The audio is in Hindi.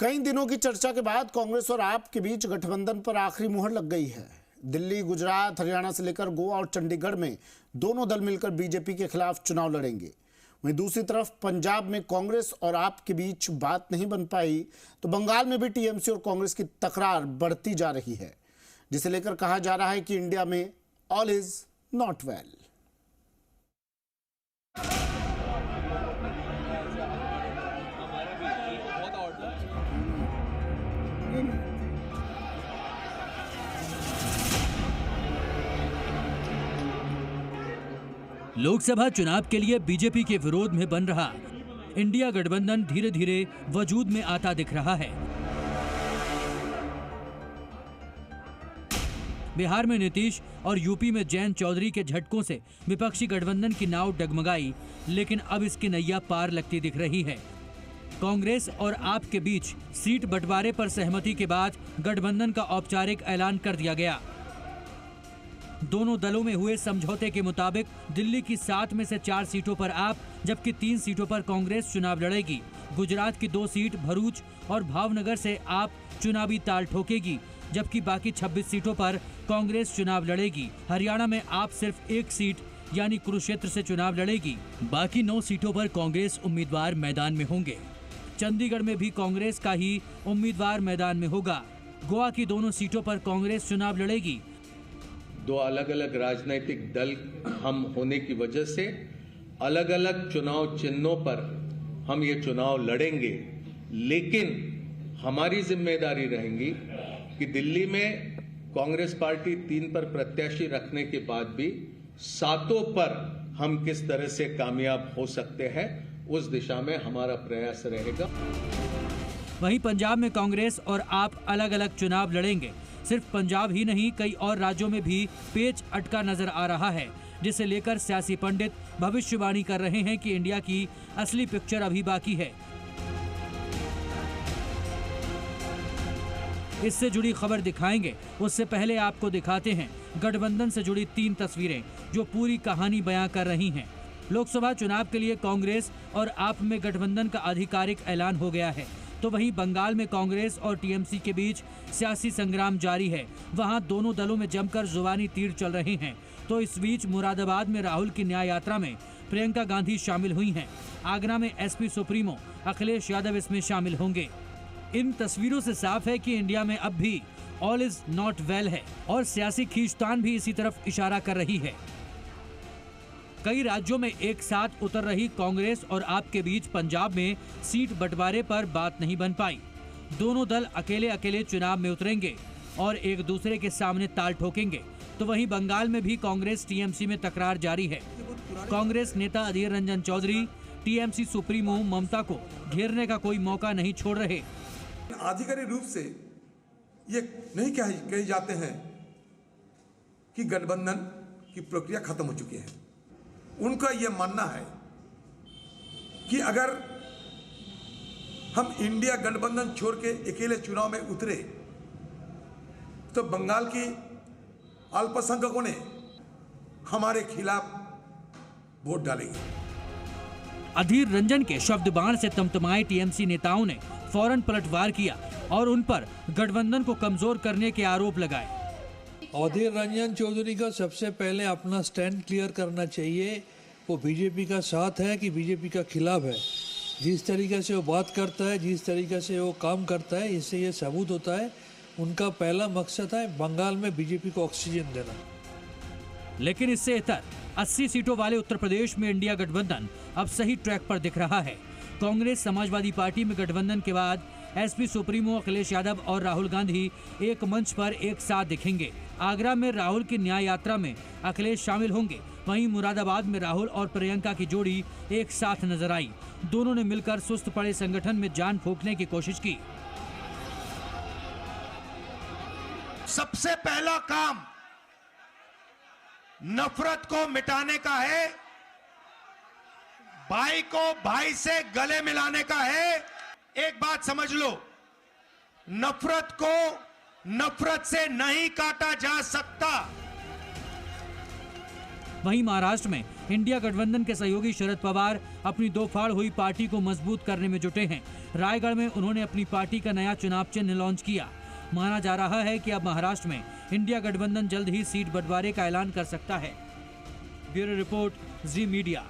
कई दिनों की चर्चा के बाद कांग्रेस और आप के बीच गठबंधन पर आखिरी मुहर लग गई है। दिल्ली, गुजरात, हरियाणा से लेकर गोवा और चंडीगढ़ में दोनों दल मिलकर बीजेपी के खिलाफ चुनाव लड़ेंगे। वहीं दूसरी तरफ पंजाब में कांग्रेस और आप के बीच बात नहीं बन पाई तो बंगाल में भी टीएमसी और कांग्रेस की तकरार बढ़ती जा रही है, जिसे लेकर कहा जा रहा है कि इंडिया में all is not well. Lok Sabha चुनाव के लिए बीजेपी के विरोध में बन रहा इंडिया गठबंधन धीरे धीरे वजूद में आता दिख रहा है। बिहार में नीतीश और यूपी में जयंत चौधरी के झटकों से विपक्षी गठबंधन की नाव डगमगाई, लेकिन अब इसकी नैया पार लगती दिख रही है। कांग्रेस और आप के बीच सीट बंटवारे पर सहमति के बाद गठबंधन का औपचारिक ऐलान कर दिया गया। दोनों दलों में हुए समझौते के मुताबिक दिल्ली की 7 में से 4 सीटों पर आप, जबकि 3 सीटों पर कांग्रेस चुनाव लड़ेगी। गुजरात की 2 सीट भरूच और भावनगर से आप चुनावी ताल ठोकेगी, जबकि बाकी 26 सीटों पर कांग्रेस चुनाव लड़ेगी। हरियाणा में आप सिर्फ 1 सीट यानी कुरुक्षेत्र से चुनाव लड़ेगी। बाकी 9 सीटों पर कांग्रेस उम्मीदवार मैदान में होंगे। चंडीगढ़ में भी कांग्रेस का ही उम्मीदवार मैदान में होगा। गोवा की दोनों सीटों पर कांग्रेस चुनाव लड़ेगी। 2 अलग अलग राजनीतिक दल हम होने की वजह से अलग अलग चुनाव चिन्हों पर हम ये चुनाव लड़ेंगे, लेकिन हमारी जिम्मेदारी रहेगी कि दिल्ली में कांग्रेस पार्टी 3 पर प्रत्याशी रखने के बाद भी 7 पर हम किस तरह से कामयाब हो सकते हैं, उस दिशा में हमारा प्रयास रहेगा। वहीं पंजाब में कांग्रेस और आप अलग अलग चुनाव लड़ेंगे। सिर्फ पंजाब ही नहीं, कई और राज्यों में भी पेच अटका नजर आ रहा है, जिसे लेकर सियासी पंडित भविष्यवाणी कर रहे हैं कि इंडिया की असली पिक्चर अभी बाकी है। इससे जुड़ी खबर दिखाएंगे, उससे पहले आपको दिखाते हैं गठबंधन से जुड़ी 3 तस्वीरें जो पूरी कहानी बयां कर रही हैं। लोकसभा चुनाव के लिए कांग्रेस और आप में गठबंधन का आधिकारिक ऐलान हो गया है, तो वहीं बंगाल में कांग्रेस और टीएमसी के बीच सियासी संग्राम जारी है। वहां दोनों दलों में जमकर जुबानी तीर चल रहे हैं। तो इस बीच मुरादाबाद में राहुल की न्याय यात्रा में प्रियंका गांधी शामिल हुई हैं। आगरा में एसपी सुप्रीमो अखिलेश यादव इसमें शामिल होंगे। इन तस्वीरों से साफ है कि इंडिया में अब भी ऑल इज नॉट वेल है और सियासी खींचतान भी इसी तरफ इशारा कर रही है। कई राज्यों में एक साथ उतर रही कांग्रेस और आप के बीच पंजाब में सीट बंटवारे पर बात नहीं बन पाई। दोनों दल अकेले अकेले चुनाव में उतरेंगे और एक दूसरे के सामने ताल ठोकेंगे। तो वहीं बंगाल में भी कांग्रेस टीएमसी में तकरार जारी है। कांग्रेस नेता अधीर रंजन चौधरी टीएमसी सुप्रीमो ममता को घेरने का कोई मौका नहीं छोड़ रहे। आधिकारिक रूप से ये नहीं कहे जाते हैं कि गठबंधन की प्रक्रिया खत्म हो चुकी है। उनका यह मानना है कि अगर हम इंडिया गठबंधन छोड़ के अकेले चुनाव में उतरे तो बंगाल की अल्पसंख्यकों ने हमारे खिलाफ वोट डालेंगे। अधीर रंजन के शब्द बाण से तमतमाए टीएमसी नेताओं ने फौरन पलटवार किया और उन पर गठबंधन को कमजोर करने के आरोप लगाए। अधीर रंजन चौधरी का सबसे पहले अपना स्टैंड क्लियर करना चाहिए। वो बीजेपी का साथ है कि बीजेपी का खिलाफ है। जिस तरीके से वो बात करता है, जिस तरीके से वो काम करता है, इससे ये सबूत होता है उनका पहला मकसद है बंगाल में बीजेपी को ऑक्सीजन देना। लेकिन इससे इतर 80 सीटों वाले उत्तर प्रदेश में इंडिया गठबंधन अब सही ट्रैक पर दिख रहा है। कांग्रेस समाजवादी पार्टी में गठबंधन के बाद एसपी सुप्रीमो अखिलेश यादव और राहुल गांधी एक मंच पर एक साथ दिखेंगे। आगरा में राहुल की न्याय यात्रा में अखिलेश शामिल होंगे। वहीं मुरादाबाद में राहुल और प्रियंका की जोड़ी एक साथ नजर आई। दोनों ने मिलकर सुस्त पड़े संगठन में जान फूंकने की कोशिश की। सबसे पहला काम नफरत को मिटाने का है, भाई को भाई से गले मिलाने का है। एक बात समझ लो, नफरत को नफरत से नहीं काटा जा सकता। वहीं महाराष्ट्र में इंडिया गठबंधन के सहयोगी शरद पवार अपनी दो फाड़ हुई पार्टी को मजबूत करने में जुटे हैं। रायगढ़ में उन्होंने अपनी पार्टी का नया चुनाव चिन्ह लॉन्च किया। माना जा रहा है कि अब महाराष्ट्र में इंडिया गठबंधन जल्द ही सीट बंटवारे का ऐलान कर सकता है। ब्यूरो रिपोर्ट, जी मीडिया।